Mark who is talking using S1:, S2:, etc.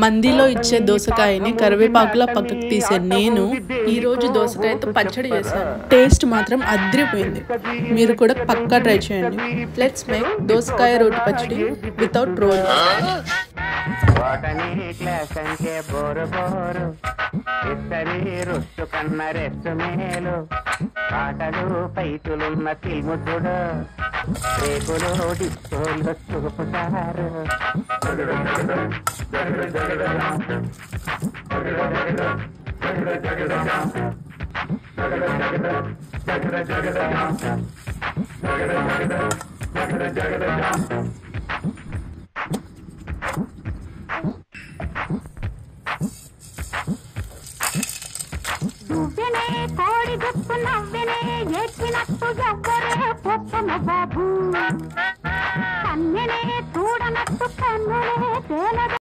S1: మందిలో ఇచ్చే దోసకాయని కరివేపాకులా పక్కకు తీసే నేను ఈరోజు దోసకాయతో పచ్చడి చేశాను. టేస్ట్ మాత్రం అదిరిపోయింది. మీరు కూడా పక్కా ట్రై చేయండి. లెట్స్ మేక్ దోసకాయ రోటి పచ్చడి వితౌట్ రోల్.
S2: పాటలు పైతులున్న తిల్ముతుడు రేకులు డిస్కోలు చూపుతారు.
S3: నువ్వెనే కోడి గుప్పు నవ్వెనే ఏడ్చినట్టు ఎవ్వరే పొప్పన బాబు కన్నెనే చూడనట్టు కన్నులే తేలద